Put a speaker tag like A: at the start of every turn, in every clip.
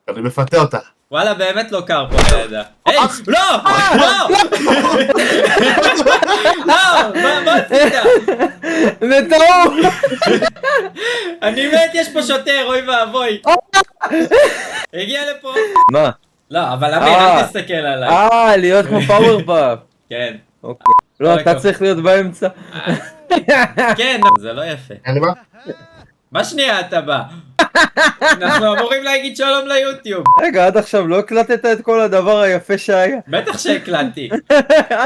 A: אני מפתה אותה.
B: וואלה, באמת לא קר פה לידה. היי, לא! לא! לא! מה עשית?
C: בטעות!
B: אני מת, יש פה שוטר, אוי ואבוי. הגיע לפה.
C: מה?
B: לא, אבל אמיר, אל תסתכל עליי.
C: להיות כמו פאוורפאפ.
B: כן.
C: אוקיי. לא, אתה צריך להיות באמצע.
B: כן, זה לא יפה.
A: אני בא?
B: מה שנייה אתה בא? אנחנו אמורים להגיד שלום ליוטיוב.
C: רגע, עד עכשיו לא הקלטת את כל הדבר היפה שהיה.
B: בטח שהקלטתי.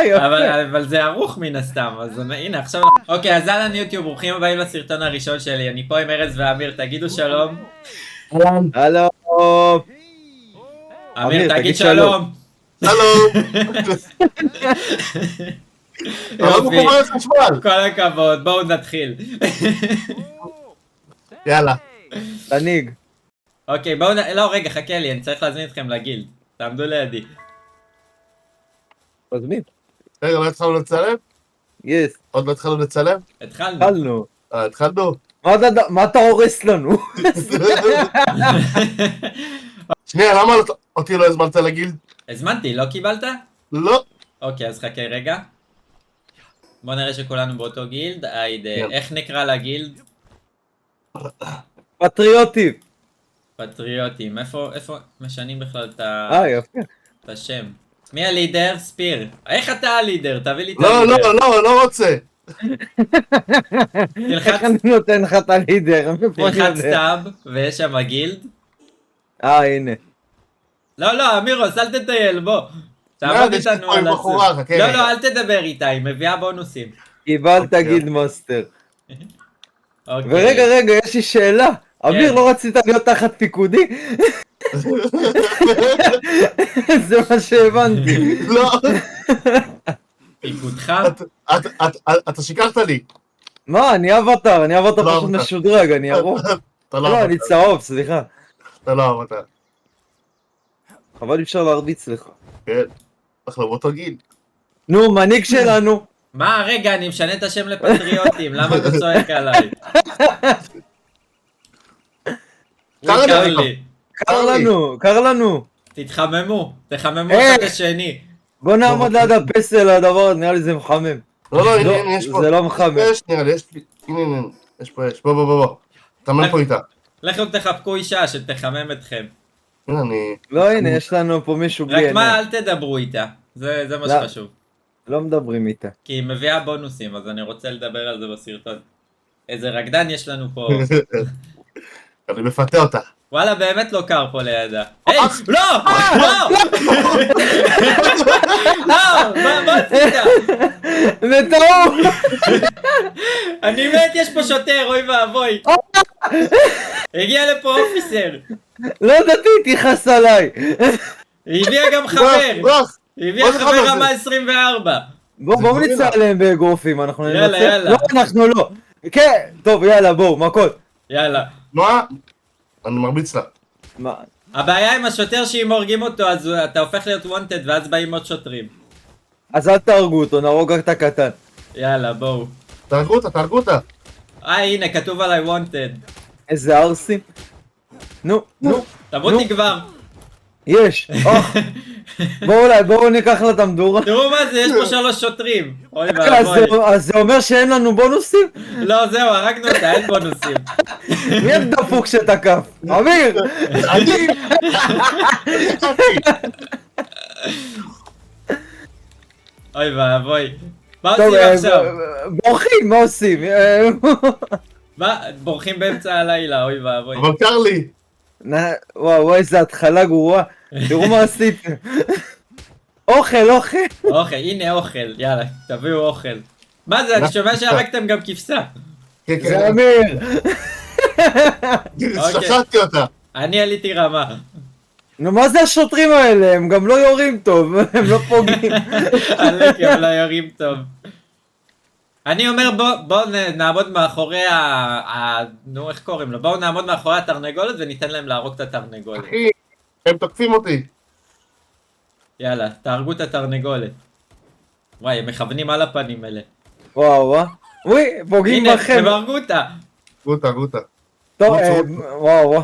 C: יפה.
B: אבל זה ערוך מן הסתם, אז הנה עכשיו... אוקיי, אז אהלן יוטיוב, ברוכים הבאים לסרטון הראשון שלי, אני פה עם ארז ואמיר, תגידו שלום.
C: הלו.
B: אמיר, תגיד שלום.
A: שלום.
B: יופי,
A: מחובר לחשמל.
B: כל הכבוד, בואו נתחיל.
A: יאללה.
C: תניג.
B: אוקיי, בואו לא, רגע, חכה לי, אני צריך להזמין אתכם לגילד. תעמדו לידי.
C: מזמין.
A: רגע, לא התחלנו לצלם?
C: יס.
A: עוד לא התחלנו לצלם?
B: התחלנו.
C: התחלנו.
A: התחלנו?
C: מה אתה הורס לנו?
A: שנייה, למה אותי לא הזמנת לגילד?
B: הזמנתי, לא קיבלת?
A: לא.
B: אוקיי, אז חכה רגע. בוא נראה שכולנו באותו גילד. איך נקרא לגילד?
C: פטריוטים.
B: פטריוטים. איפה משנים בכלל
C: יפה.
B: את השם? מי הלידר? ספיר. איך אתה הלידר? תביא לי את
A: לא,
B: הלידר.
A: לא רוצה.
C: איך אני נותן לך את הלידר?
B: תלחץ טאב, ויש שם גילד.
C: הנה.
B: לא, אמירוס, אל תטייל, בוא. תעבוד
A: יש לי
B: איתנו
A: פה עם
B: על
A: בחורה,
B: זה.
A: חכה
B: לא,
A: רגע.
B: אל תדבר איתה, היא מביאה בונוסים.
C: קיבלת
A: אוקיי.
C: גילד מאסטר.
B: אוקיי.
C: ורגע, יש לי שאלה. אמיר, לא רצית להיות תחת פיקודי? זה מה שהבנתי.
A: לא.
B: פיקודך?
A: אתה שיקרת לי.
C: מה, אני אבטר
A: לא
C: פשוט
A: אבטר.
C: משודרג, אני ירוק.
A: אתה
C: לא,
A: לא
C: אני
A: אהבת.
C: צהוב, סליחה.
A: אתה לא אהבת.
C: חבל אי אפשר להרביץ לך.
A: כן. אנחנו באותו גיל.
C: נו, מנהיג שלנו.
B: מה, רגע, אני משנה את השם לפטריוטים, למה אתה צועק עליי?
A: קר
B: קר
A: לי.
B: לי.
C: קר לנו.
B: תתחממו, תחממו
C: היי.
B: אחד השני.
C: בוא נעמוד ליד הפסל הדבר הזה, נראה לי זה מחמם.
A: לא,
C: לא,
A: הנה, יש פה.
C: זה לא מחמם.
A: יש, נראה לי, יש. הנה, יש פה, יש. בוא. תאמן פה איתה.
B: לכו תחבקו אישה שתחמם אתכם.
A: הנה, אני...
C: לא, הנה, יש לנו פה מישהו בלי
B: רק מה,
C: עיניים.
B: אל תדברו איתה. זה מה
C: לא.
B: שחשוב.
C: לא מדברים איתה.
B: כי היא מביאה בונוסים, אז אני רוצה לדבר על זה בסרטון. איזה רקדן יש לנו פה.
A: אני מפתה אותה.
B: וואלה, באמת לא קר פה לידה. היי, לא! לא! לא! מה עשית?
C: בטעות!
B: אני מת, יש פה שוטר, אוי ואבוי. הגיע לפה אופיסר.
C: לא ידעתי, תכעס עליי.
B: היא הביאה גם חבר.
A: רוח.
B: היא הביאה
A: מה זה
B: חבר
A: חבר
B: רמה
A: זה?
B: 24.
C: בואו נצא עליהם באגרופים, אנחנו
B: יאללה,
C: ננצח.
B: יאללה.
C: לא, אנחנו לא. כן, טוב, יאללה, בואו, מכות.
B: יאללה.
A: מה? אני מרביץ לה.
C: מה?
B: הבעיה עם השוטר שאם הורגים אותו אז אתה הופך להיות וונטד ואז באים עוד שוטרים.
C: אז אל תהרגו אותו, נהרוג רק את הקטן.
B: יאללה, בואו.
A: תהרגו אותה.
B: הנה, כתוב עליי וונטד.
C: איזה ארסי. נו.
B: תמותי כבר.
C: יש. בואו ניקח לה את המדורה.
B: תראו מה זה, יש פה 3 שוטרים. אוי ואבוי.
C: אז זה אומר שאין לנו בונוסים?
B: לא, זהו, הרגנו אותה, אין בונוסים.
C: מי הדפוק שתקף? אמיר!
A: אני...
B: אוי ואבוי. מה
C: טוב,
B: עושים עכשיו?
C: בורחים, מה עושים?
B: מה? בורחים באמצע הלילה, אוי ואבוי.
A: אבל קר לי.
C: וואו, איזה התחלה גרועה. תראו מה עשיתם. אוכל.
B: אוכל, הנה אוכל, יאללה, תביאו אוכל. מה זה, אני שומע שהרגתם גם כבשה.
A: כן,
C: זה אמיר.
A: שחטתי אותה.
B: אני עליתי רמה.
C: נו, מה זה השוטרים האלה? הם גם לא יורים טוב, הם לא פוגעים.
B: עליתי, אבל יורים טוב. אני אומר בוא נעמוד מאחורי נו, איך קוראים לו? בואו נעמוד מאחורי התרנגולת וניתן להם להרוג את התרנגולת.
A: אחי, הם תוקפים אותי.
B: יאללה, תהרגו את התרנגולת. וואי, הם מכוונים על הפנים האלה.
C: וואו. אוי, פוגעים
B: הנה,
C: בכם.
B: הם הרגו אותה.
A: גוטה.
C: טוב, וואו,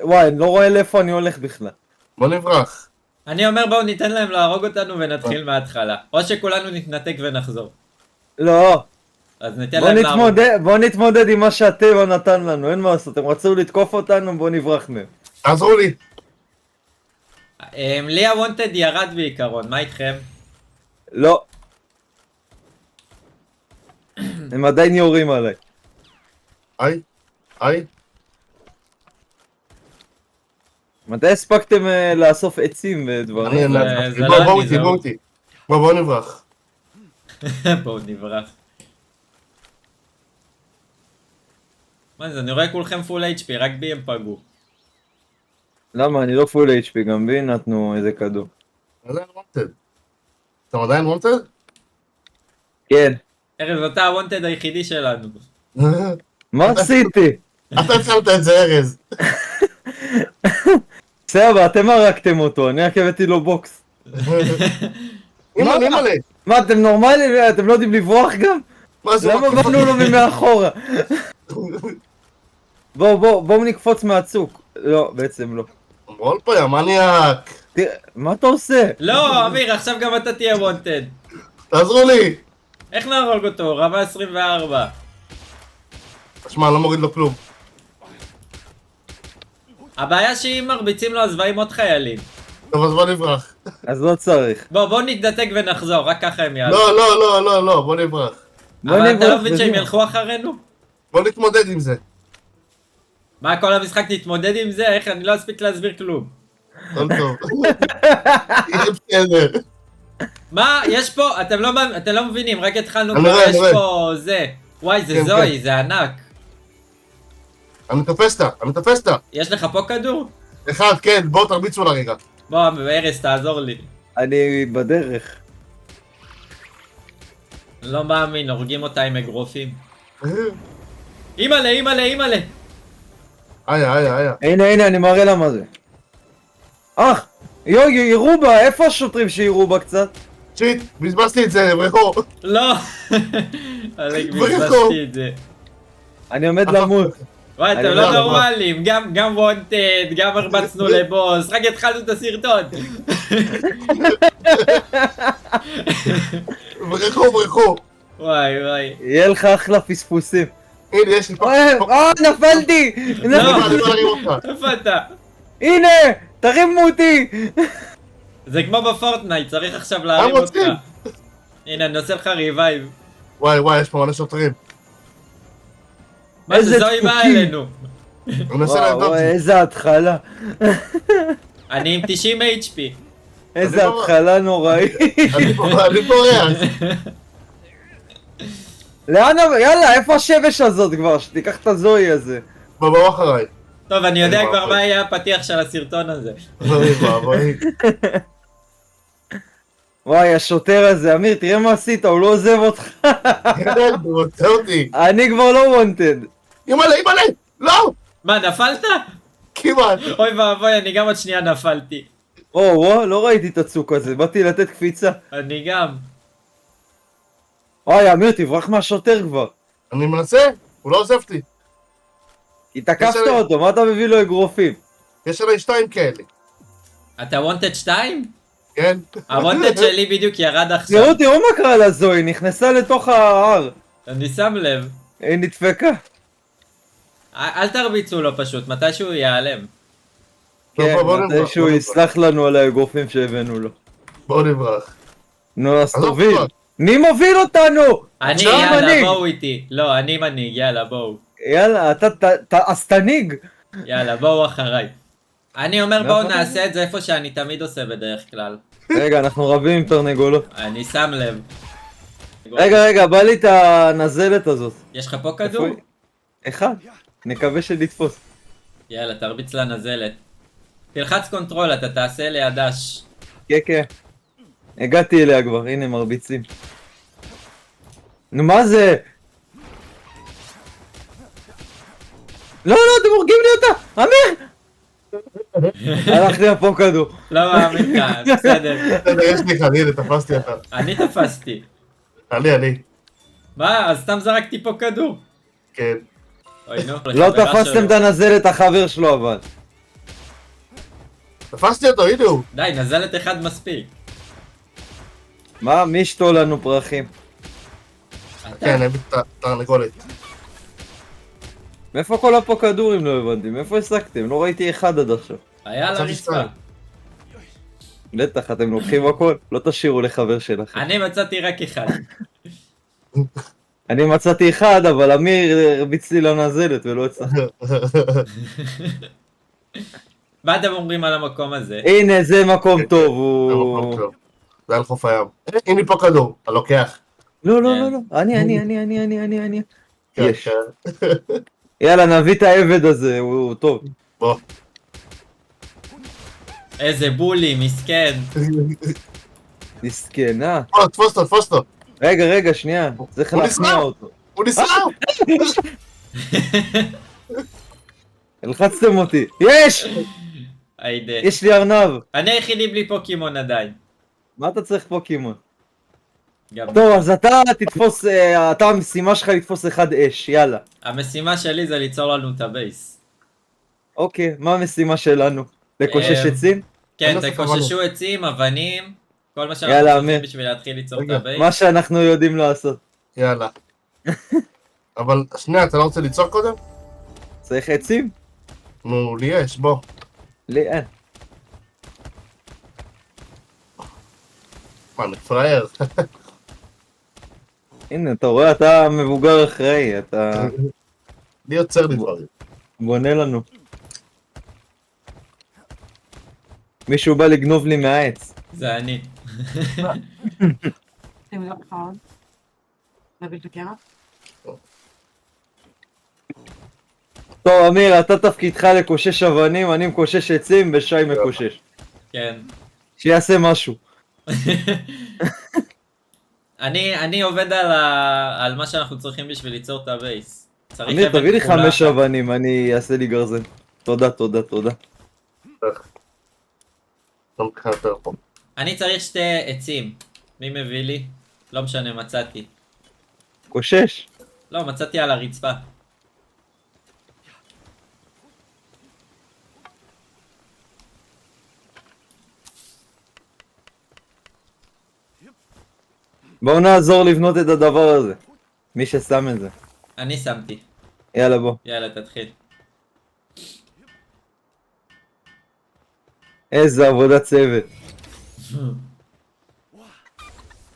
C: וואי, אני לא רואה לאיפה אני הולך בכלל.
A: בוא נברח.
B: אני אומר בואו ניתן להם להרוג אותנו ונתחיל מההתחלה. או שכולנו נתנתק ונחזור.
C: לא,
B: אז ניתן להם להרוג.
C: בוא נתמודד עם מה שהטבע נתן לנו, אין מה לעשות, הם רצו לתקוף אותנו, בוא נברח מהם.
A: תעזרו לי.
B: לי הוונטד ירד בעיקרון, מה איתכם?
C: לא. הם עדיין יורים עליי.
A: היי.
C: מתי הספקתם לאסוף עצים ודברים?
B: זה לא
A: בוא
B: אני, זה
A: בוא
B: הוא.
A: איתי. בוא נברח.
B: בואו נברח. מה זה, אני רואה כולכם פול HP, רק בי הם פגעו.
C: למה? אני לא פול HP, גם בי נתנו איזה כדור.
A: עדיין וונטד. אתה עדיין וונטד?
C: כן.
B: ארז, אתה הוונטד היחידי שלנו.
C: מה עשיתי?
A: אתה התחלת את זה, ארז.
C: בסדר, אתם הרגתם אותו, אני רק הבאתי לו בוקס.
A: אימא'לה.
C: מה, אתם נורמלים? אתם לא יודעים לברוח גם?
A: מה זה?
C: למה באנו לו ממאחורה? בואו נקפוץ מהצוק. לא, בעצם לא.
A: רול פה, יא מניאק.
C: תראה, מה אתה עושה?
B: לא, אמיר, עכשיו גם אתה תהיה וונטד.
A: תעזרו לי.
B: איך נהרוג אותו? רמה 24.
A: תשמע, אני לא מוריד לו כלום.
B: הבעיה שאם מרביצים לו אז באים עוד חיילים.
A: טוב, אז בוא נברח.
C: אז לא צריך.
B: בואו נתנתק ונחזור, רק ככה הם יעלו.
A: לא, בוא נברח.
B: אבל אתה לא מבין שהם
C: בוא
B: ילכו אחרינו?
A: בוא נתמודד עם זה.
B: מה, כל המשחק תתמודד עם זה? איך? אני לא אספיק להסביר כלום.
A: הכל טוב. יהיה בסדר.
B: מה? יש פה, אתם לא מבינים, רק התחלנו
A: אני
B: כבר,
A: רואה,
B: יש
A: אני רואה.
B: פה זה. וואי, זה
A: כן,
B: זוהי, זה ענק.
A: אני תופס אותה.
B: יש לך פה כדור?
A: אחד, כן, בואו תרביצו לרגע.
B: בוא, ארז, תעזור לי.
C: אני בדרך.
B: לא מאמין, הורגים אותה עם אגרופים. אימא'לה.
A: היה.
C: הנה, אני מראה לה מה זה. ירו בה, איפה השוטרים שירו בה קצת?
A: שיט, בזבזתי את זה, ברחו.
B: לא! אלק,
A: ברחוב.
B: בזבזתי את זה.
C: אני עומד למות.
B: וואי, אתם
C: אני
B: לא
A: לא
B: נורמלים, גם וונטד, גם הרבצנו לבוס, רק התחלנו את הסרטון.
A: ברחו.
B: וואי.
C: יהיה לך אחלה פספוסים.
A: הנה, יש לי פה.
C: נפלתי!
B: לא.
A: אני בא להרים אותך.
B: איפה אתה?
C: הנה! תרימו אותי!
B: זה כמו בפורטנייט, צריך עכשיו להרים אותך.
A: רוצים?
B: הנה, אני עושה לך ריבייב.
A: וואי, יש פה מלא שוטרים.
B: מה
C: איזה
B: זה, זוהי באה
C: דפוקים.
B: אלינו.
A: אני מנסה לבדוק.
C: וואו, איזה התחלה.
B: אני עם 90 HP.
C: איזה
A: לא-
C: התחלה נוראית.
A: אני בורח.
C: לאן, יאללה, איפה השבש הזאת כבר? שתיקח את הזוהי הזה.
A: בוא אחריי.
B: טוב, אני יודע
A: אני
B: כבר
A: מעבוד.
B: מה יהיה הפתיח של הסרטון הזה.
A: בואי.
C: וואי, השוטר הזה, אמיר, תראה מה עשית, הוא לא עוזב אותך.
A: הוא רוצה אותי.
C: אני כבר לא וונטד.
A: אימא'לה. לא.
B: מה, נפלת?
A: כמעט.
B: אוי ואבוי, אני גם עוד שנייה נפלתי.
C: לא ראיתי את הצוק הזה, באתי לתת קפיצה.
B: אני גם.
C: וואי, אמיר, תברח מהשוטר כבר.
A: אני מנסה, הוא לא עוזב אותי.
C: כי תקפת
A: יש עליי-
C: אותו, מה אתה מביא לו אגרופים?
A: יש עליי 2 כאלה.
B: אתה וונטד 2?
A: כן?
B: הוונטד שלי בדיוק ירד עכשיו.
C: תראו מה קרה לזוהי, נכנסה לתוך ההר.
B: אני שם לב.
C: היא נדפקה.
B: אל תרביצו לו פשוט, מתישהו הוא ייעלם.
C: כן,
A: בוא נברח,
C: מתי שהוא
A: בוא
C: יסלח לנו על האגרופים שהבאנו לו.
A: בוא נברח.
C: נו, אז
A: עזוב
C: תוביל.
A: כבר.
C: מי מוביל אותנו?
B: אני,
C: עכשיו
B: יאללה,
C: מנהיג.
B: בואו איתי. לא, אני מנהיג, יאללה, בואו.
C: יאללה, אז תנהיג.
B: יאללה, בואו אחריי. אני אומר
C: לא
B: בואו
C: יכול
B: נעשה את זה איפה שאני תמיד עושה בדרך כלל.
C: רגע, אנחנו רבים עם תרנגולות.
B: אני שם לב.
C: רגע, בא לי את הנזלת הזאת.
B: יש לך פה כדור?
C: איפה היא? אחד. נקווה שנתפוס.
B: יאללה, תרביץ לנזלת. תלחץ קונטרול, אתה תעשה לידש.
C: כן. הגעתי אליה כבר, הנה מרביצים. נו, מה זה? לא, אתם הורגים לי אותה! אמיר! הלך לי פה כדור.
B: לא מאמין לך, בסדר.
A: בסדר, יש לי אחד, הנה, תפסתי אותה.
B: אני תפסתי.
A: אני.
B: מה? אז סתם זרקתי פה כדור.
A: כן.
B: אוי נו.
C: לא
B: לחברה
C: תפסתם
B: שלו.
C: את הנזלת החבר שלו אבל.
A: תפסתי אותו, הנה הוא.
B: די, נזלת אחד מספיק.
C: מה? מי ישתול לנו פרחים?
B: אתה.
A: כן, הביא את התרנגולת.
C: מאיפה כל הפוקדורים לא הבנתי? מאיפה הסקתם? לא ראיתי אחד עד עכשיו.
B: היה על
A: מצאתי
B: הרצפה.
A: שתיים.
C: בטח, אתם לוקחים הכל? לא תשאירו לחבר שלכם.
B: אני מצאתי רק אחד.
C: אני מצאתי אחד, אבל אמיר הרביץ לי לנזלת ולא הצלחתי.
B: מה אתם אומרים על המקום הזה?
C: הנה, זה מקום טוב,
A: זה
C: הוא...
A: מקום טוב. זה על חוף הים. הנה לי פה כדור, אתה לוקח.
C: לא, לא,
B: כן.
C: לא, לא. אני.
A: כן,
C: יש.
A: כן.
C: יאללה, נביא את העבד הזה, הוא טוב.
A: בוא.
B: איזה בולי, מסכן.
C: מסכן, אה?
A: בוא, תפוס אותו, תפוס אותו.
C: רגע, שנייה. צריך
A: הוא
C: להכניע
A: נסחר.
C: אותו.
A: הוא נסחר.
C: הלחצתם אותי. יש!
B: היידה.
C: יש לי ארנב.
B: אני היחידי בלי פוקימון עדיין.
C: מה אתה צריך פוקימון?
B: גם.
C: טוב, אז אתה תתפוס, אתה המשימה שלך לתפוס אחד אש, יאללה.
B: המשימה שלי זה ליצור לנו את הבייס.
C: אוקיי, מה המשימה שלנו? לקושש עצים?
B: כן,
A: אני לא
B: תקוששו עצים, אבנים, כל מה שאנחנו
C: יאללה,
B: צריכים
C: אמיר.
B: בשביל להתחיל ליצור את
A: רגע,
B: הבייס.
C: מה שאנחנו יודעים לעשות.
A: יאללה. אבל שנייה, אתה לא רוצה ליצור קודם?
C: צריך עצים?
A: נו, לי יש, בוא.
C: לי אין.
A: מה, אני פראייר.
C: הנה, אתה רואה, אתה מבוגר אחראי, אתה
A: לי יוצר לי דברים.
C: בונה לנו. מישהו בא לגנוב לי מהעץ.
B: זה אני.
D: שים לו אחד. להביא את הקרח.
C: טוב, אמיר, אתה תפקידך לקושש אבנים, אני מקושש עצים ושי מקושש.
B: כן.
C: שיעשה משהו.
B: אני עובד על מה שאנחנו צריכים בשביל ליצור את הבייס. צריך
C: אמיר,
B: אבן
C: תביא לי
B: כחולה
C: 5
B: אחת.
C: אבנים, אני אעשה לי גרזן. תודה.
A: לא מבחינת יותר פה.
B: אני צריך 2 עצים. מי מביא לי? לא משנה, מצאתי.
C: קושש.
B: לא, מצאתי על הרצפה.
C: בואו נעזור לבנות את הדבר הזה. מי ששם את זה.
B: אני שמתי.
C: יאללה, בוא.
B: יאללה, תתחיל.
C: איזה עבודת צוות.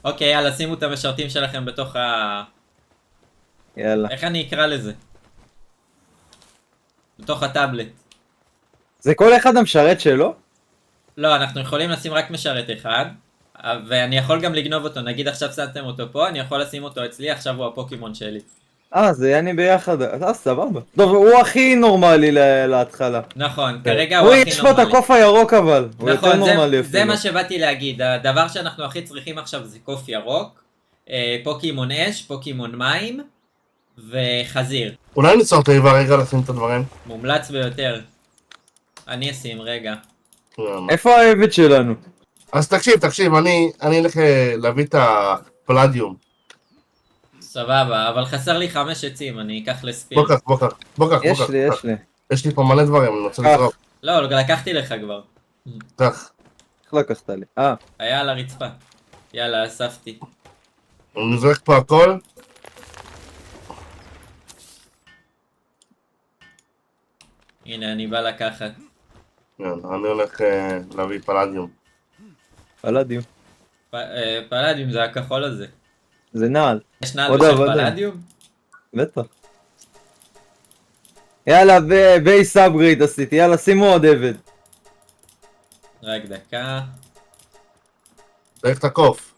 B: אוקיי, יאללה, שימו את המשרתים שלכם בתוך
C: יאללה.
B: איך אני אקרא לזה? בתוך הטאבלט.
C: זה כל אחד המשרת שלו?
B: לא, אנחנו יכולים לשים רק משרת אחד, ואני יכול גם לגנוב אותו. נגיד עכשיו שמתם אותו פה, אני יכול לשים אותו אצלי, עכשיו הוא הפוקימון שלי.
C: זה יעני ביחד. סבבה. טוב, הוא הכי נורמלי להתחלה.
B: נכון, כרגע הוא הכי
C: יש פה את
B: נורמלי.
C: הקוף הירוק אבל. הוא יותר
B: נכון,
C: נורמלי
B: זה
C: אפילו.
B: מה שבאתי להגיד. הדבר שאנחנו הכי צריכים עכשיו זה קוף ירוק, פוקימון אש, פוקימון מים, וחזיר.
A: אולי ניצור את האיבה רגע לשים את הדברים?
B: מומלץ ביותר. אני אשים רגע.
C: איפה העבד שלנו?
A: אז תקשיב, אני אלך להביא את הפלדיום.
B: סבבה, אבל חסר לי 5 עצים, אני אקח לספיר.
A: בוא קח.
C: יש לי.
A: יש לי פה מלא דברים, אני רוצה
C: קח.
A: לזרוק.
B: לא, לקחתי לך כבר.
A: קח.
C: איך לקחת לי?
B: היה על הרצפה. יאללה, אספתי.
A: אני זורק פה הכל.
B: הנה, אני בא לקחת.
A: אני הולך להביא פלדיום.
C: פלדיום.
B: פלדיום זה הכחול הזה.
C: זה נעל.
B: יש נעל
C: עוד
B: בשם
C: עבודה.
B: פלדיום?
C: בטח. יאללה, בייס אפגריד עשיתי. יאללה, שימו עוד עבד.
B: רק דקה.
A: צריך את הקוף.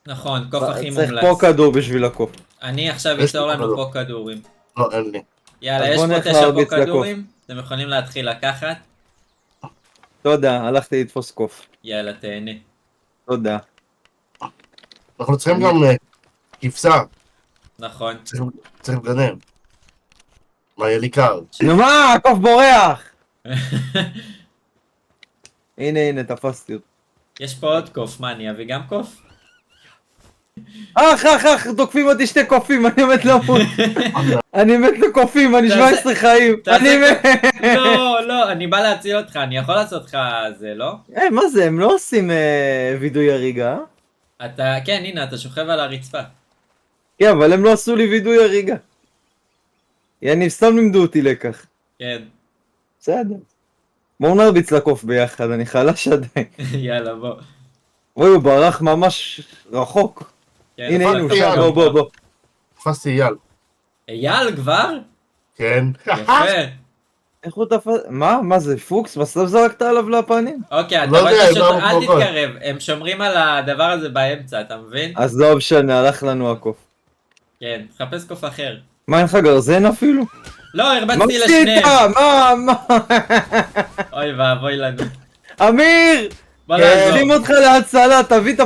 B: נכון, קוף הכי
C: צריך
B: מומלץ.
C: פה כדור בשביל הקוף.
B: אני עכשיו
A: יש לי
B: אצור
A: פה
B: לנו
A: כדור.
B: פה כדורים.
A: לא, אין לי.
B: יאללה,
C: אז
B: יש
C: בוא
B: פה
C: נלך
B: 9 פה
C: להרביץ לקוף.
B: כדורים. אתם יכולים להתחיל לקחת.
C: תודה, הלכתי לתפוס קוף.
B: יאללה, תהנה.
C: תודה.
A: אנחנו צריכים גם כבשה.
B: נכון.
A: צריך לגנב. מה, יהיה לי קר.
C: נו מה, הקוף בורח! הנה, תפסתי אותו.
B: יש פה עוד קוף, מה, אני אביא גם קוף?
C: אח, דוקפים אותי שתי קופים, אני מת למות. אני מת לקופים, אני
B: תעשה-
C: 17 חיים.
B: תעשה
C: אני מת.
B: לא, אני בא להציל אותך, אני יכול לעשות לך זה, לא?
C: מה זה, הם לא עושים וידוי הריגה?
B: כן, הנה, אתה שוכב על הרצפה.
C: כן, אבל הם לא עשו לי וידוי הריגה. יניב, סתם לימדו אותי לקח.
B: כן,
C: בסדר. בואו נרביץ לקוף ביחד, אני חלש עדיין.
B: יאללה, בוא.
C: אוי, הוא ברח ממש רחוק.
B: כן,
C: הנה, הנה, הוא
A: יאללה.
C: שם, בוא.
A: תפסתי אייל.
B: אייל כבר?
A: כן.
B: יפה.
C: איך הוא תפס? מה זה, פוקס? בסוף זרקת עליו לפנים?
B: אוקיי, אתה
A: לא
B: רואה
A: יודע,
B: את השוטר,
A: הם לא
B: אל
A: מחוברות.
B: תתקרב, הם שומרים על הדבר הזה באמצע, אתה מבין?
C: אז לא משנה, הלך לנו הקוף.
B: כן, תחפש קוף אחר.
C: מה, אין לך גרזן אפילו?
B: לא,
C: מה
B: הרבצתי
C: עשית?
B: לשניהם.
C: מה?
B: אוי ואבוי לנו.
C: אמיר!
B: בוא
C: שים
B: נעזור.
C: אותך להצלה, תביא את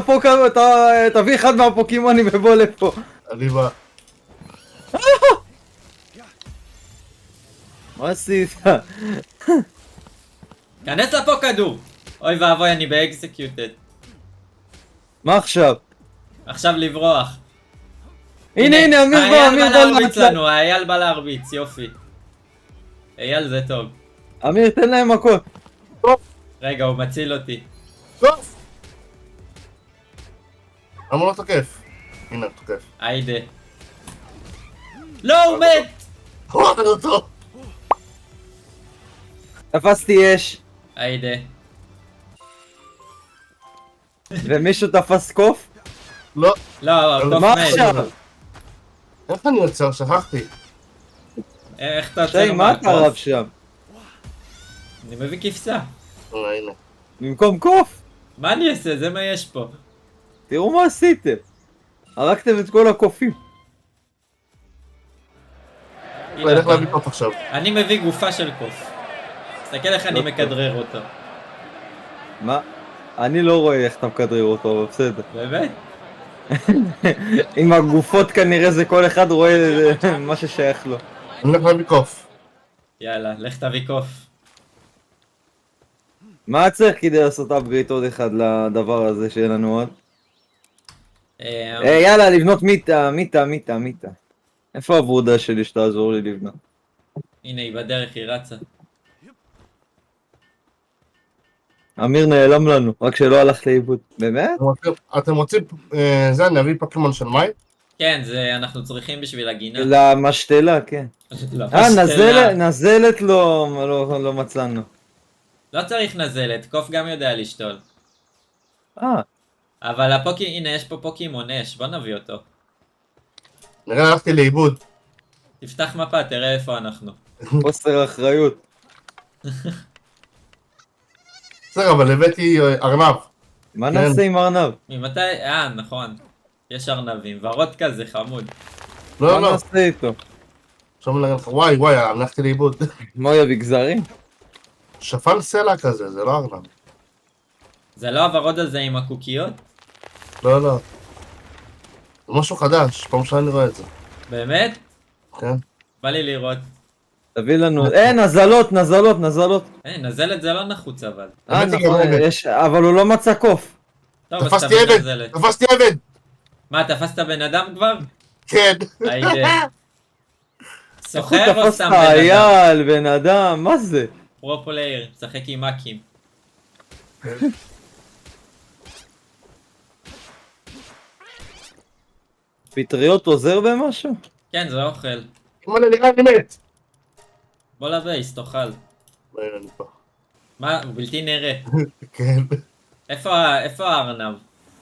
C: תביא אחד מהפוקימונים ובוא לפה.
A: אני בא.
C: מה עשית?
B: כנס לפה כדור. אוי ואבוי, אני באקסקיוטד.
C: מה עכשיו?
B: עכשיו לברוח.
C: הנה, אמיר בא
B: האייל בא להרביץ
C: להצלה.
B: לנו, האייל בא להרביץ, יופי. אייל זה טוב.
C: אמיר, תן להם מכות.
B: רגע, הוא מציל אותי.
A: טוב. למה לא תוקף? הנה, תוקף.
B: היידה. לא, הוא מת!
A: הורדתי אותו.
C: תפסתי אש,
B: היידה.
C: ומישהו תפס קוף?
A: לא.
B: לא, הקוף
C: מה
B: מת.
C: עכשיו?
A: איך אני יוצר? שכחתי.
B: איך אתה
C: שי,
B: יוצא
C: מה אתה רב
B: מהקוף?
C: שם?
B: אני מביא כבשה.
A: הנה.
C: במקום קוף?
B: מה אני אעשה? זה מה יש פה.
C: תראו מה עשיתם. הרגתם את כל הקופים.
B: הנה,
A: אני הולך
B: אתה-
A: להביא קוף עכשיו.
B: אני מביא גופה של קוף. תסתכל איך אני מכדרר אותו.
C: מה? אני לא רואה איך אתה מכדרר אותו, אבל בסדר.
B: באמת?
C: עם הגופות כנראה זה כל אחד רואה מה ששייך לו.
A: אני הולך להביא קוף.
B: יאללה, לך תביא קוף.
C: מה צריך כדי לעשות אפגריט עוד אחד לדבר הזה שיהיה לנו עוד? יאללה, לבנות מיטה. איפה העבודה שלי שתעזור לי לבנות?
B: הנה, היא בדרך, היא רצה.
C: אמיר נעלם לנו, רק שלא הלך לאיבוד. באמת?
A: אתם רוצים, זה אני אביא פוקימון של מים?
B: כן, זה אנחנו צריכים בשביל הגינה.
C: למשתלה, כן.
B: לא,
C: נזלת לא מצאנו.
B: לא צריך נזלת, קוף גם יודע לשתול.
C: אה,
B: אבל הנה, יש פה פוקימון אש, בוא נביא אותו.
A: נראה הלכתי לאיבוד.
B: תפתח מפה, תראה איפה אנחנו.
C: חוסר אחריות.
A: בסדר, אבל הבאתי ארנב.
C: מה
A: כן.
C: נעשה עם ארנב?
B: ממתי? נכון. יש ארנבים, ורוד כזה חמוד.
A: לא,
C: מה
A: לא.
C: נעשה איתו?
A: עכשיו אני אגיד לך, וואי, הלכתי לאיבוד.
C: מה הוא יביא גזרים?
A: שפן סלע כזה, זה לא ארנב.
B: זה לא הוורוד הזה עם הקוקיות?
A: לא, לא. זה משהו חדש, פעם ראשונה אני רואה את זה.
B: באמת?
A: כן?
B: בא לי לראות.
C: תביא לנו... נזלות.
B: נזלת זה לא נחוץ אבל.
A: הבאתי גם
C: נכון,
A: עבד.
C: אבל הוא לא מצא קוף.
B: טוב, אז
A: תפסתי
B: תביא
A: עבד!
B: נזלת.
A: תפסתי עבד!
B: מה, תפסת בן אדם כבר?
A: כן.
B: היידה.
C: איך הוא
B: סוחר או
C: תפס
B: סתם
C: את
B: בן אדם?
C: האייל, בן אדם, מה זה?
B: פרו פלייר, משחק עם מאקים.
C: פטריות עוזר במשהו?
B: כן, זה אוכל.
A: אימא'לה, נראה לי מת.
B: בוא לבייס, תאכל.
A: הנה אני פה.
B: מה, הוא בלתי נראה.
A: כן.
B: איפה הארנב?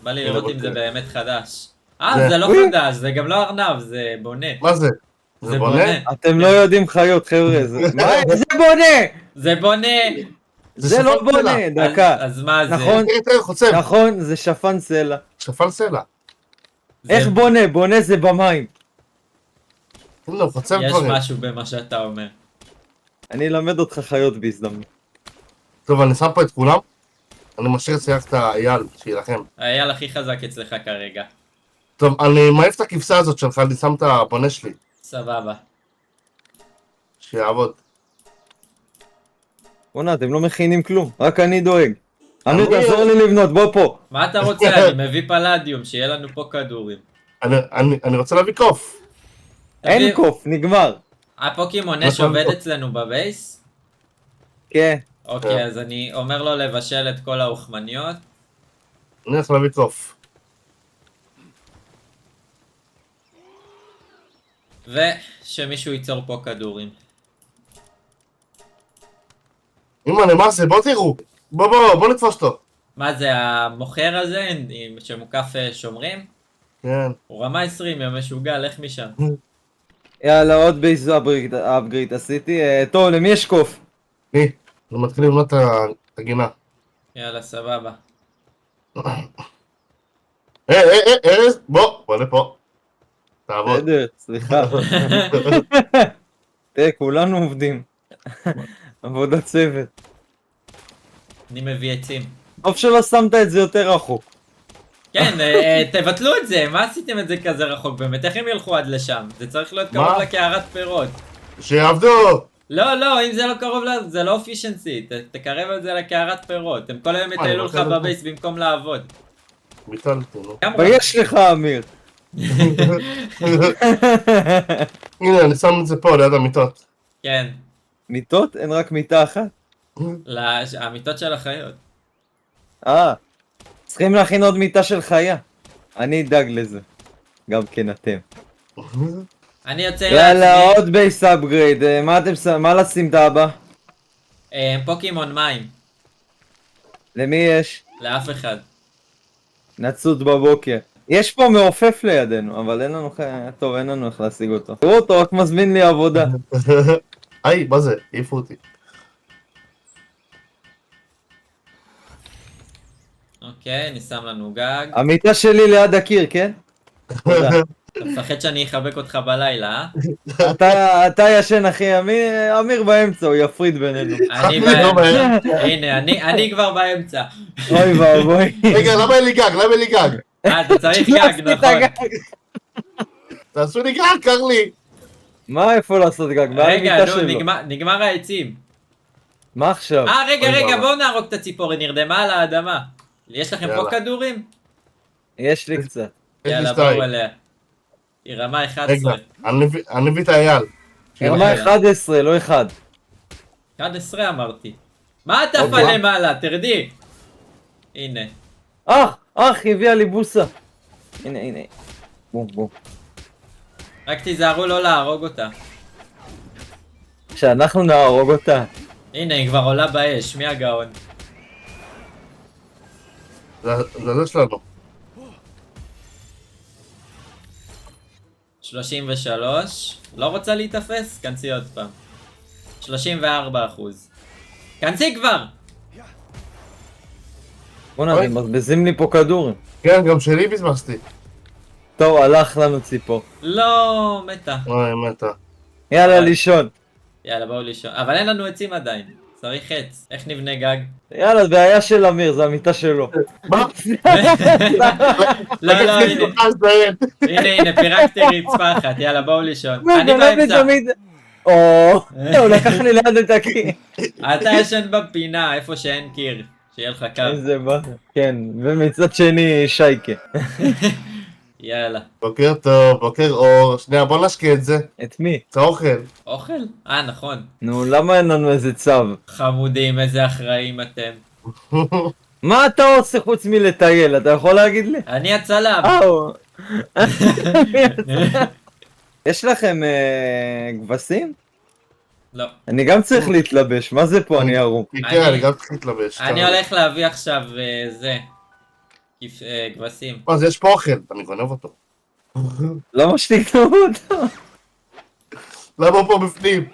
B: בא לי לראות אם זה באמת חדש.
A: זה-
B: זה לא
C: אוי.
B: חדש, זה גם לא ארנב, זה בונה.
A: מה זה? זה בונה?
C: אתם לא יודעים חיות, חבר'ה. זה בונה!
B: זה בונה!
C: זה לא
A: שפן סלע.
C: בונה, דקה.
B: אז מה זה?
C: נכון.
A: תראה, חוצב.
C: נכון, זה שפן סלע.
A: שפן סלע.
B: זה-
C: איך בונה? בונה זה במים.
A: הנה, הוא חוצב
B: יש
A: דברים.
B: משהו במה שאתה אומר.
C: אני אלמד אותך חיות בהזדמנות.
A: טוב, אני שם פה את כולם. אני משאיר אצלי רק את האייל, שיילחם.
B: האייל הכי חזק אצלך כרגע.
A: טוב, אני מעיף את הכבשה הזאת שלך, אני שם את הבונה שלי.
B: סבבה.
A: שיעבוד.
C: בוא'נה, אתם לא מכינים כלום, רק אני דואג. אמיר,
A: אמיר.
C: תעזור לי לבנות, בוא פה.
B: מה אתה רוצה? אני מביא פלדיום, שיהיה לנו פה כדורים.
A: אני רוצה להביא קוף.
C: אין קוף, נגמר.
B: הפוקימון אש עובד אצלנו בבייס?
C: כן.
B: אוקיי, אז אני אומר לו לבשל את כל האוכמניות.
A: אני הולך להביא קוף.
B: ושמישהו ייצור פה כדורים.
A: אמא, מה זה? בוא תראו. בוא נתפוס אותו.
B: מה זה, המוכר הזה שמוקף שומרים?
A: כן.
B: הוא רמה 20, יא משוגע, לך משם.
C: יאללה, עוד בייס אפגריד עשיתי. טוב, למי יש קוף?
A: אני מתחיל לבנות את הגינה.
B: יאללה, סבבה.
A: ארז, בוא לפה. תעבוד.
C: בסדר, סליחה. תראה, כולנו עובדים. עבודת צוות.
B: אני מביא עצים.
C: טוב שלא שמת את זה יותר רחוק.
B: כן, תבטלו את זה, מה עשיתם את זה כזה רחוק באמת? איך הם ילכו עד לשם? זה צריך להיות קרוב
A: מה?
B: לקערת פירות.
A: שיעבדו!
B: לא, אם זה לא קרוב זה לא אפישנסי, תקרב את זה לקערת פירות. הם כל היום יטיילו לך בבייס במקום לעבוד.
A: ביטלתי, נו.
C: ויש לך, אמיר.
A: הנה, אני שם את זה פה ליד המיטות.
B: כן,
C: מיטות? אין רק מיטה אחת?
B: המיטות של החיות.
C: צריכים להכין עוד מיטה של חיה. אני אדאג לזה. גם כן אתם.
B: אני יוצא
C: יאללה, עוד בייס אפגריד. מה לשים את הבא?
B: פוקימון מים,
C: למי יש?
B: לאף אחד.
C: נצות בבוקר. יש פה מעופף לידינו, אבל אין לנו טוב, אין לנו איך להשיג אותו. תראו אותו, רק מזמין לי עבודה.
A: היי, מה זה? העיפו אותי.
B: אוקיי, אני שם לנו גג.
C: המיטה שלי ליד הקיר, כן? תודה.
B: אתה מפחד שאני אחבק אותך בלילה, אה?
C: אתה ישן אחי, אמיר באמצע, הוא יפריד בינינו.
B: אני
A: לא
B: באמצע. הנה, אני כבר באמצע.
C: אוי ואבוי.
A: רגע, למה אין לי גג? למה אין לי גג?
B: אתה צריך גג,
C: קילפתי את
B: נכון.
C: הגג.
A: תעשו לי גג, קר לי.
C: מה איפה לעשות גג? מה
B: רגע,
C: המיטה
B: נו,
C: שלו?
B: נגמר העצים.
C: מה עכשיו?
B: רגע,
A: אוי,
B: רגע,
A: בבא.
B: בואו נהרוג את הציפור, היא נרדמה על האדמה. יש לכם פה
A: יאללה.
B: כדורים?
C: יש לי קצת.
A: יש לי
B: יאללה,
A: שתיים.
B: בואו אליה. היא רמה 11.
A: רגע, אני מביא את האייל.
C: רמה 11, לא 1.
B: 11 אמרתי. מה אתה
A: אוקיי.
B: עפה למעלה? תרדי. הנה.
C: אח, הביאה לי בוסה. הנה. בום, בום.
B: רק תיזהרו לא להרוג אותה.
C: שאנחנו נהרוג אותה.
B: הנה, היא כבר עולה באש, מי הגאון?
A: זה שלנו.
B: 33. לא רוצה להיתפס? כנסי עוד פעם. 34%. כנסי כבר!
C: בוא'נה,
A: אוי.
C: אתם מבזבזים לי פה כדורים.
A: כן, גם שלי בזבזתי.
C: טוב, הלך לנו ציפור.
B: לא, מתה.
A: אוי, מתה.
C: יאללה, לישון.
B: יאללה, בואו לישון. אבל אין לנו עצים עדיין. צריך עץ. איך נבנה גג?
C: יאללה, זה בעיה של אמיר, זה המיטה שלו.
A: מה?
B: לא, הנה.
A: זיין.
B: הנה, פירקתי רצפה אחת. יאללה, בואו לישון.
C: מה,
B: אני
C: גנב לי
B: באמצע.
C: תמיד... הוא לקח לי ליד את הקיר.
B: אתה ישן בפינה, איפה שאין קיר. שיהיה לך קר.
C: איזה באסה. כן, ומצד שני שייקה.
B: יאללה.
A: בוקר טוב, בוקר אור. שנייה, בוא נשקיע את זה.
C: את מי?
A: את האוכל.
B: אוכל? נכון.
C: נו, למה אין לנו איזה צו?
B: חמודים, איזה אחראים אתם.
C: מה אתה עושה חוץ מלטייל? אתה יכול להגיד לי?
B: אני הצלם.
C: הוא... יש לכם כבשים?
B: לא.
C: אני גם צריך להתלבש, מה זה פה אני ערום?
A: כן, אני גם צריך להתלבש.
B: אני הולך להביא עכשיו כבשים.
A: אז יש פה אוכל, אני גונב אותו.
C: למה שתקנו אותו?
A: למה הוא פה בפנים?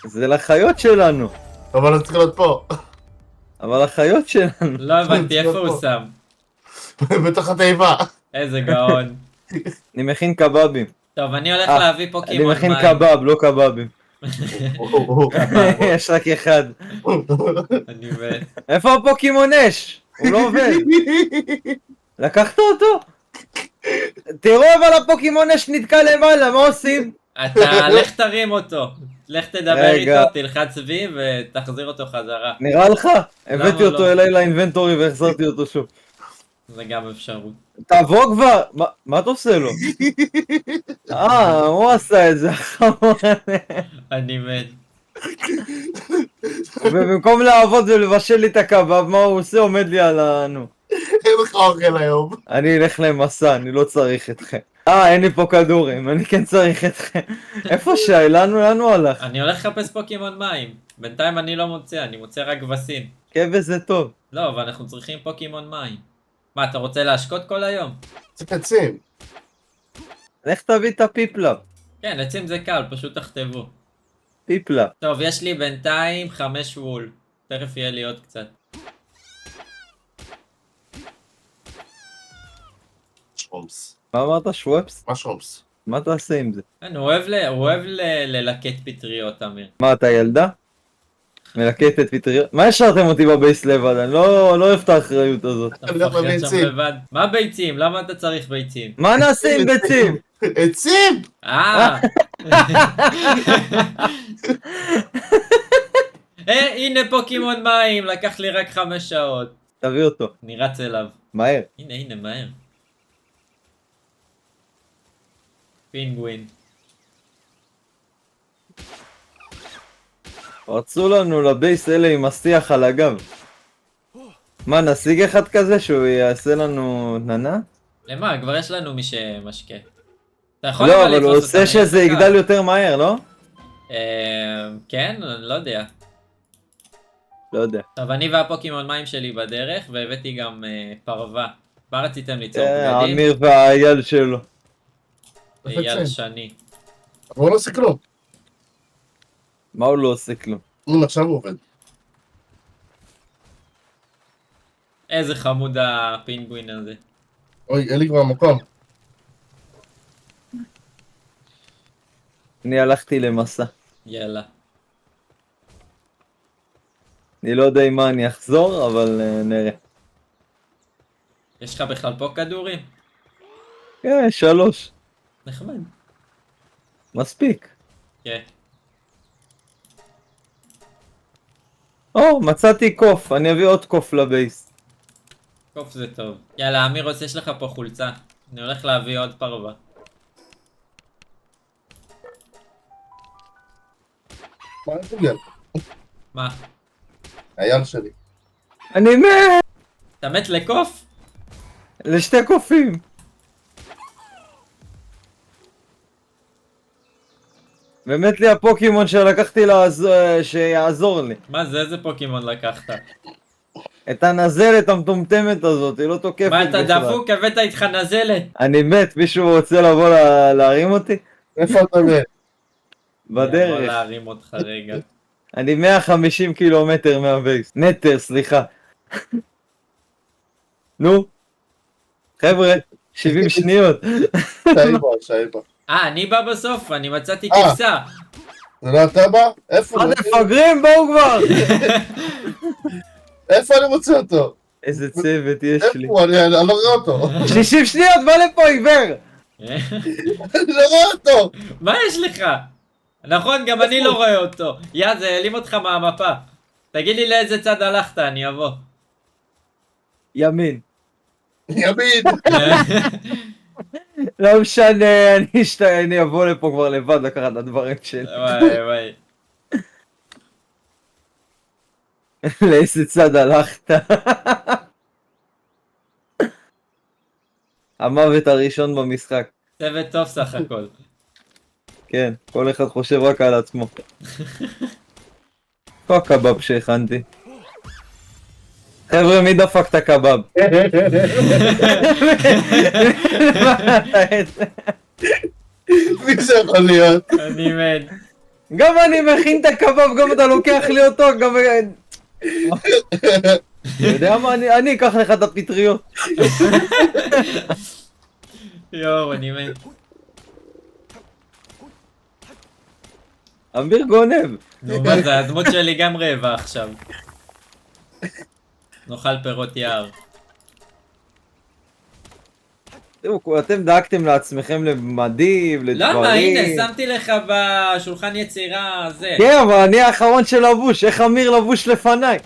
C: זה לחיות שלנו.
A: אבל אני צריך להיות פה.
C: אבל החיות שלנו.
B: לא הבנתי איפה הוא שם.
A: בתוך התיבה.
B: איזה גאון.
C: אני מכין קבבים.
B: טוב, אני הולך להביא
C: אני
B: פוקימון
C: מכין
B: מים.
C: קבב, לא קבבים. יש רק אחד.
B: אני מת.
C: איפה הפוקימון אש? הוא לא עובד. לקחת אותו? תראו אבל הפוקימון אש נתקע למעלה, מה עושים?
B: אתה, לך תרים אותו. לך תדבר
C: רגע.
B: איתו, תלחץ וי ותחזיר אותו חזרה.
C: נראה לך? הבאתי
B: לא?
C: אותו אליי לאינבנטורי והחזרתי אותו שוב.
B: זה גם אפשרות.
C: תבוא כבר! מה אתה עושה לו? הוא עשה את זה, החמור.
B: אני מת.
C: ובמקום לעבוד ולבשל לי את הקבב, מה הוא עושה? עומד לי על נו.
A: אין לך אוכל היום.
C: אני אלך למסע, אני לא צריך אתכם. אין לי פה כדורים, אני כן צריך אתכם. איפה שי? לאן הוא הלך?
B: אני הולך לחפש פוקימון מים. בינתיים אני לא מוצא, אני מוצא רק כבשים.
C: כבש זה טוב.
B: לא, אבל אנחנו צריכים פוקימון מים. מה, אתה רוצה להשקות כל היום?
A: צריך עצים.
C: לך תביא את הפיפלה.
B: כן, עצים זה קל, פשוט תכתבו.
C: פיפלה.
B: טוב, יש לי בינתיים 5 וול. תכף יהיה לי עוד קצת.
A: שרומס.
C: מה אמרת? שוואפס?
A: מה שרומס?
C: מה תעשה עם זה?
B: כן, הוא אוהב ללקט פטריות, אמיר.
C: מה, אתה ילדה? מלקטת פטריות? מה השארתם אותי בבייס לבד? אני לא אוהב את האחריות הזאת.
B: אתה
A: אני הולך
B: מפחד שם
A: לביצים.
B: לבד. מה ביצים? למה אתה צריך ביצים?
C: מה נעשה עם ביצים?
A: עצים!
B: הנה פוקימון מים, לקח לי רק 5 שעות.
C: תביא אותו.
B: אני רץ אליו.
C: מהר.
B: הנה, מהר. פינגווין.
C: פרצו לנו לבייס אלה עם השיח על הגב. מה, נשיג אחד כזה שהוא יעשה לנו ננה?
B: למה? כבר יש לנו מי שמשקה. אתה יכול
C: לא, אבל הוא
B: לתפוס
C: עושה
B: אותם,
C: שזה
B: יש לך
C: יגדל יותר מהר, לא?
B: כן, אני לא יודע.
C: לא יודע.
B: טוב, אני והפוקימון מים שלי בדרך, והבאתי גם פרווה. מה רציתם ליצור? בגדים?
C: אמיר והאייל שלו.
B: אייל שני.
A: אבל הוא לא עושה כלום.
C: מה הוא לא עושה כלום?
A: הנה עכשיו הוא עובד.
B: איזה חמוד הפינגווין הזה.
A: אוי, אין לי כבר מקום.
C: אני הלכתי למסע.
B: יאללה.
C: אני לא יודע עם מה אני אחזור, אבל נראה.
B: יש לך בכלל פה כדורים?
C: כן, 3.
B: נחמד.
C: מספיק.
B: כן.
C: מצאתי קוף, אני אביא עוד קוף לבייס.
B: קוף זה טוב. יאללה, אמירוס, יש לך פה חולצה. אני הולך להביא עוד פרווה.
A: מה אני חוגל?
B: מה?
A: אייל שלי.
C: אני מת!
B: אתה מת לקוף?
C: לשתי קופים. באמת לי הפוקימון שלקחתי שיעזור לי.
B: מה זה? איזה פוקימון לקחת?
C: את הנזלת המטומטמת הזאת, היא לא תוקפת
B: מה, אתה
C: בכלל.
B: דפוק? הבאת איתך נזלת.
C: אני מת, מישהו רוצה לבוא להרים אותי?
A: איפה אתה מת?
B: אני יכול
C: בדרך.
B: להרים אותך רגע.
C: אני 150 קילומטר מהבייס. מטר, סליחה. נו. חבר'ה, 70 שניות.
A: שייבה.
B: אני בא בסוף, אני מצאתי
A: אה.
B: כבשה.
A: זה לא אתה בא? איפה?
C: מפגרים, בואו כבר!
A: איפה אני מוצא אותו?
C: איזה צוות יש לי.
A: איפה? אני לא רואה אותו.
C: 60 שניות, בא לפה עיוור!
A: אני לא רואה אותו.
B: מה יש לך? נכון, גם אני לא רואה אותו. יא, זה העלים אותך מהמפה. תגיד לי לאיזה צד הלכת, אני אבוא.
C: ימין.
A: ימין.
C: לא משנה, אני אבוא לפה כבר לבד לקחת את הדברים שלי.
B: וואי.
C: לאיזה צד הלכת? המוות הראשון במשחק.
B: צוות טוב סך הכל.
C: כן, כל אחד חושב רק על עצמו. פה הקבב שהכנתי. חבר'ה, מי דפק את הקבב?
A: מי זה יכול להיות?
B: אני מת.
C: גם אני מכין את הקבב, גם אתה לוקח לי אותו, גם... אתה יודע מה? אני אקח לך את הפטריות.
B: יואו, אני מת.
C: אמיר גונב.
B: נו, מה זה, הדמות שלי גם רעבה עכשיו. נאכל פירות יער.
C: תראו, אתם דאגתם לעצמכם למדים, לדברים.
B: למה? הנה, שמתי לך בשולחן יצירה זה.
C: כן, אבל אני האחרון של לבוש, איך אמיר לבוש לפניי?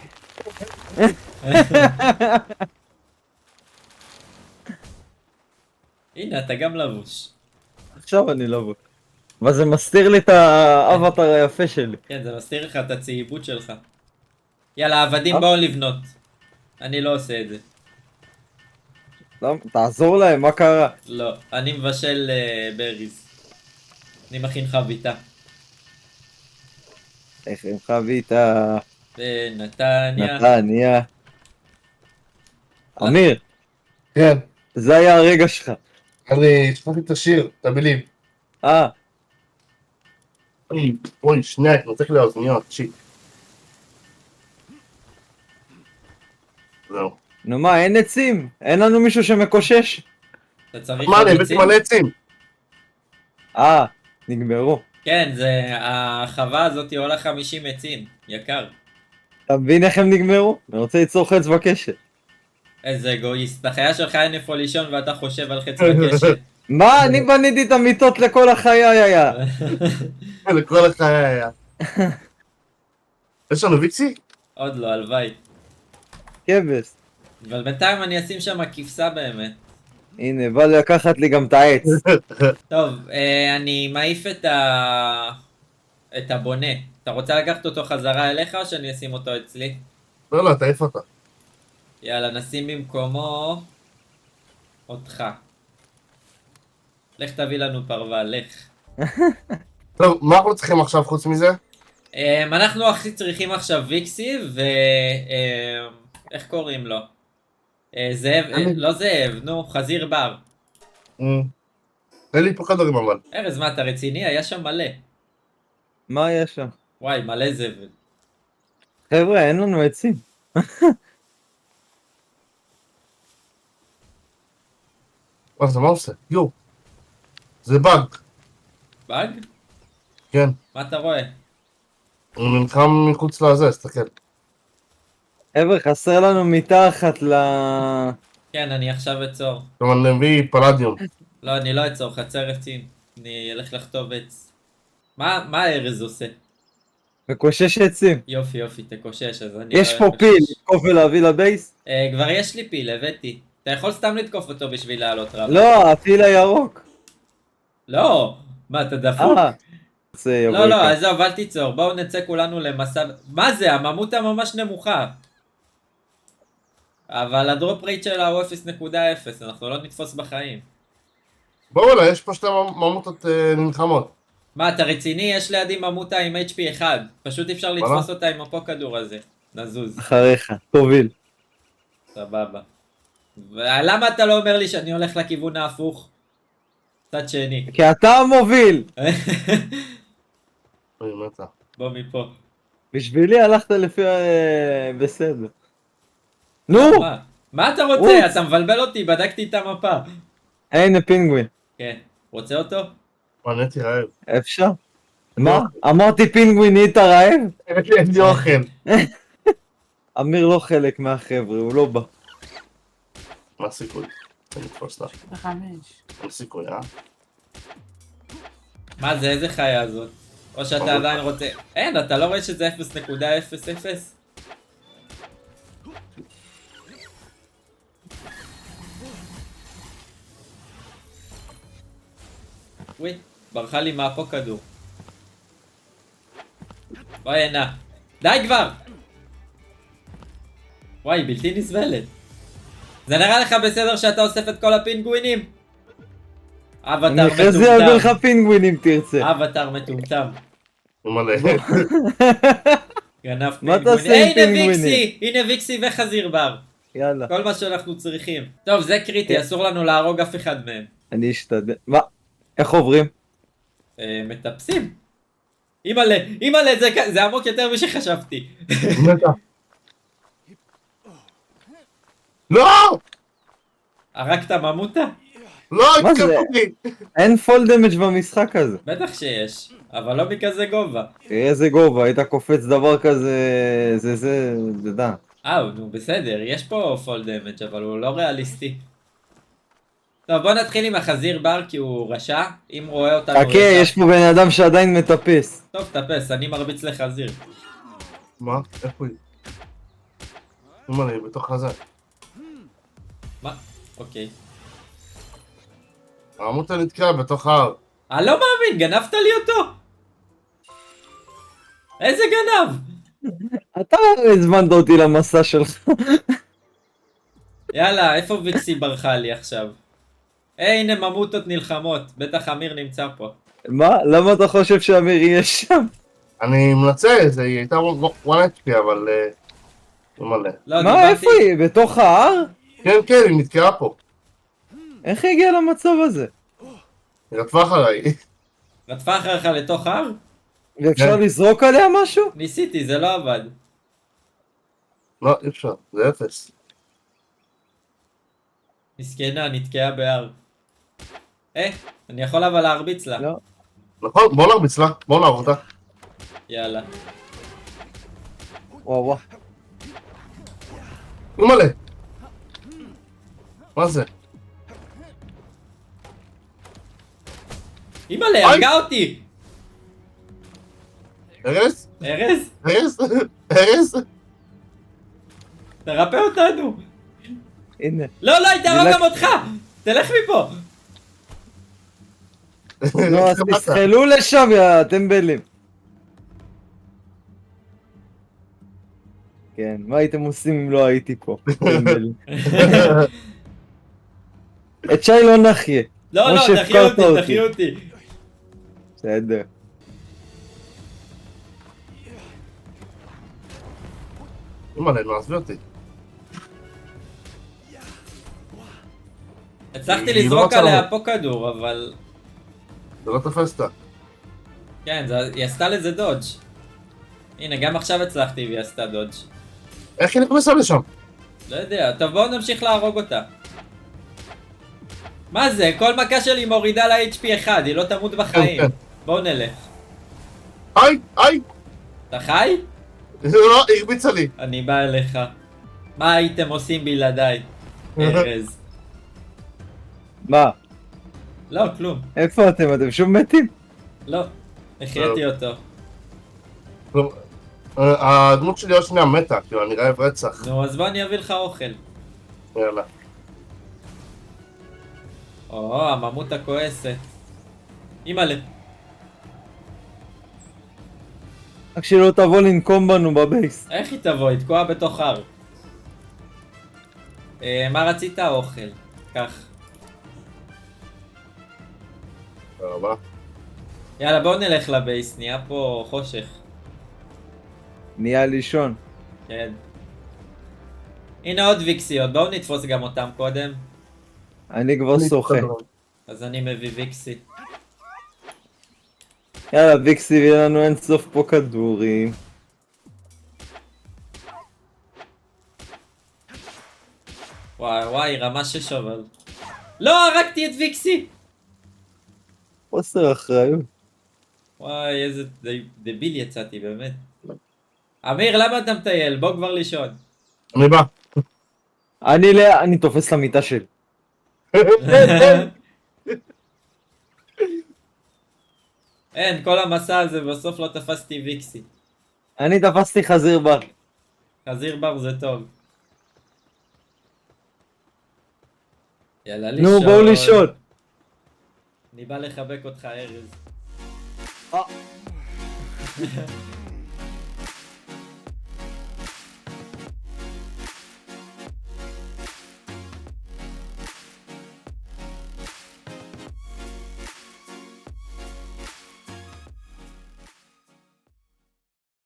B: הנה, אתה גם לבוש.
C: עכשיו אני לא... אבל זה מסתיר לי את האבטר היפה שלי.
B: כן, זה מסתיר לך את הצהיבות שלך. יאללה, עבדים בואו לבנות. אני לא עושה את זה.
C: למה? תעזור להם, מה קרה?
B: לא, אני מבשל בריז. אני מכין חביתה.
C: איך עם חביתה,
B: בנתניה.
C: נתניה. אמיר,
A: כן,
C: זה היה הרגע שלך.
A: אני שמעתי את השיר, את המילים. אוי, שנייה, אני צריך לאוזניות, שיט. זהו.
C: נו מה, אין עצים? אין לנו מישהו שמקושש?
B: אתה צריך
A: מה,
B: עוד
A: אני הבאתי
B: עצים?
A: מלא עצים.
C: נגמרו.
B: כן, החווה הזאת עולה 50 עצים. יקר.
C: אתה מבין איך הם נגמרו? אני רוצה ליצור חץ בקשת.
B: איזה אגואיסט. החיה שלך אין איפה לישון ואתה חושב על חץ בקשת.
C: מה? אני בניתי את המיטות לכל החיי היה.
A: לכל החיי היה. יש לנו ויקסי?
B: עוד לא, הלוואי.
C: כבש.
B: אבל בינתיים אני אשים שם כבשה באמת.
C: הנה, בא לקחת לי גם את העץ.
B: טוב, אני מעיף את הבונה. אתה רוצה לקחת אותו חזרה אליך או שאני אשים אותו אצלי?
A: לא, תעיף אותה.
B: יאללה, נשים במקומו אותך. לך תביא לנו פרווה, לך.
A: טוב, מה אנחנו צריכים עכשיו חוץ מזה?
B: אנחנו הכי צריכים עכשיו ויקסי איך קוראים לו? זאב, לא זאב, נו, חזיר בר.
A: אין לי פה כדורים אבל.
B: ארז, מה, אתה רציני? היה שם מלא.
C: מה יש שם?
B: וואי, מלא זבל.
C: חבר'ה, אין לנו עצים.
A: מה זה, מה עושה? יו. זה באג.
B: באג?
A: כן.
B: מה אתה רואה?
A: הוא נלחם מחוץ לזה, תסתכל.
C: חבר'ה, חסר לנו מתחת
B: כן, אני עכשיו אצור.
A: כלומר, אני מביא פלדיום.
B: לא, אני לא אצור, חצר עצים. אני אלך לכתוב עץ. מה ארז עושה?
C: מקושש עצים.
B: יופי, יופי, תקושש, אז אני...
C: יש
B: לא
C: פה
B: אקושש.
C: פיל, לתקוף ולהביא לבייס?
B: כבר יש לי פיל, הבאתי. אתה יכול סתם לתקוף אותו בשביל לעלות רב.
C: לא, הפיל הירוק.
B: לא! מה, אתה דפוק?
C: זה יבוא
B: לא, לא,
C: איתה.
B: עזוב, אל תיצור. בואו נצא כולנו למסע... מה זה? הממותה ממש נמוכה. אבל הדרופ רייט שלה הוא 0.0, אנחנו לא נתפוס בחיים.
A: בואו אליי, יש פה שתי ממוטות נלחמות.
B: מה, אתה רציני? יש לידי ממותה עם HP 1. פשוט אי אפשר לתפוס אותה עם הפו כדור הזה. נזוז.
C: אחריך, תוביל.
B: סבבה. ולמה אתה לא אומר לי שאני הולך לכיוון ההפוך? צד שני.
C: כי אתה המוביל.
A: אוי, מתה.
B: בוא מפה.
C: בשבילי הלכת לפי... בסדר. נו!
B: מה אתה רוצה?
C: רוץ.
B: אתה מבלבל אותי, בדקתי את המפה.
C: הנה פינגווין.
B: כן. רוצה אותו?
A: מה, נהייתי רעב.
C: אפשר? מה? אמרתי פינגווין נהיית רעב?
A: אין לי אוכל.
C: אמיר לא חלק מהחבר'ה, הוא לא בא.
A: מה הסיכוי? אני אתפוס אותך.
D: 5.
A: אין סיכוי, אה?
B: מה זה? איזה חיה הזאת? או שאתה עדיין רוצה... אין, אתה לא רואה שזה 0.00? וואי, ברחה לי מהפה כדור. בואי הנה. די כבר! וואי, בלתי נסבלת. זה נראה לך בסדר שאתה אוסף את כל הפינגווינים? אבטר
C: אני אחרי זה אביא לך
B: מטומטם.
C: פינגווין אם תרצה.
B: אבטר מטומטם.
A: מלא.
B: גנב
C: מה
B: פינגווין.
C: תעשה עם
B: הנה
C: פינגווינים?
B: ויקסי! הנה ויקסי וחזיר בר.
C: יאללה.
B: כל מה שאנחנו צריכים. טוב, זה קריטי, אסור לנו להרוג אף אחד מהם.
C: אני אשתדל. מה? איך עוברים?
B: מטפסים. אימא'לה, אימא'לה, זה עמוק יותר משחשבתי.
A: מתה. לא!
B: הרגת ממותה?
A: לא,
C: מה זה?
A: התקפו לי.
C: אין פול דמג' במשחק הזה.
B: בטח שיש, אבל לא מכזה גובה.
C: תראה איזה גובה, היית קופץ דבר כזה... זה, אתה יודע.
B: נו בסדר, יש פה פול דמג' אבל הוא לא ריאליסטי. טוב, בוא נתחיל עם החזיר בר כי הוא רשע. אם רואה אותנו
C: חכה, יש פה בן אדם שעדיין מטפס.
B: טוב, תפס, אני מרביץ לחזיר.
A: מה? איפה היא? אמא לי, בתוך הזה.
B: מה? אוקיי.
A: הממותה נתקע בתוך ההר.
B: אני לא מאמין, גנבת לי אותו? איזה גנב?
C: אתה הזמנת אותי למסע שלך.
B: יאללה, איפה ויקסי ברחה לי עכשיו? הנה ממוטות נלחמות, בטח אמיר נמצא פה.
C: מה? למה אתה חושב שאמיר יהיה שם?
A: אני מנסה, זה היא הייתה 1 HP, אבל... לא מלא.
B: לא,
C: מה,
B: דיברתי...
C: איפה היא? בתוך ההר?
A: כן, כן, היא נתקעה פה.
C: איך היא הגיעה למצב הזה?
A: היא רדפה אחריי.
B: רדפה אחריך לתוך הר?
C: ואפשר
A: כן.
C: לזרוק עליה משהו?
B: ניסיתי, זה לא עבד.
A: לא, אי אפשר, זה 0.
B: מסכנה, נתקעה בהר. אני יכול אבל להרביץ לה.
C: לא.
A: נכון, בוא נרביץ לה, בוא נעבור אותה.
B: יאללה.
C: וואו וואו.
A: הוא מלא. מה זה?
B: אימא'לה, הרגה אותי!
A: ארז?
B: ארז,
A: ארז? ארז?
B: תרפא אותנו!
C: הנה.
B: לא, לא, היא תהרוג
C: דילג-
B: גם אותך! תלך מפה!
C: נו, אז תסחלו לשם, יא טמבלים. כן, מה הייתם עושים אם לא הייתי פה? טמבלים. את שי לא נחיה.
B: לא,
C: כמו
B: לא,
C: שהפקרת
B: תחי אותי,
C: אותי.
B: תחי אותי.
C: בסדר.
A: אימא'לה, נו, עזבי אותי.
B: הצלחתי
A: היא לא
B: לזרוק
A: רוצה
B: עליה
A: לעבור.
B: פה כדור, אבל...
A: זה לא תפסת.
B: כן, היא עשתה לזה דודג'. הנה, גם עכשיו הצלחתי והיא עשתה דודג'.
A: איך היא נכנסה לשם?
B: לא יודע, טוב בואו נמשיך להרוג אותה. מה זה? כל מכה שלי מורידה לה HP 1, היא לא תמות בחיים.
A: כן.
B: בואו נלך.
A: היי, היי!
B: אתה חי?
A: לא, היא הרביצה לי.
B: אני בא אליך. מה הייתם עושים בלעדיי? ארז.
C: מה?
B: לא, כלום.
C: איפה אתם? אתם שוב מתים?
B: לא. החייתי אותו.
A: כלום, הדמות שלי עוד שנייה מתה, כאילו, אני רעב רצח.
B: נו, אז בוא אני אביא לך אוכל.
A: יאללה.
B: או, הממותה כועסת. אימא'לה.
C: רק שלא תבוא לנקום בנו בבייס.
B: איך היא תבוא? היא תקועה בתוך הר. מה רצית? אוכל. קח.
A: תודה רבה.
B: יאללה, בואו נלך לבייס, נהיה פה חושך.
C: נהיה לישון.
B: כן. הנה עוד ויקסיות, בואו נתפוס גם אותם קודם.
C: אני כבר שוחה.
B: אז אני מביא ויקסי.
C: יאללה ויקסי, יהיה לנו אין סוף פה כדורים.
B: וואי וואי, רמה 6 אבל. לא, הרגתי את ויקסי!
C: חוסר אחריות.
B: וואי, איזה דביל יצאתי, באמת. אמיר, למה אתה מטייל? בוא כבר לישון.
A: אני בא.
C: אני תופס למיטה שלי.
B: אין, כל המסע הזה, בסוף לא תפסתי ויקסי.
C: אני תפסתי חזיר בר.
B: חזיר בר זה טוב. יאללה, לישון.
C: נו בואו לישון.
B: אני בא לחבק אותך, ארז.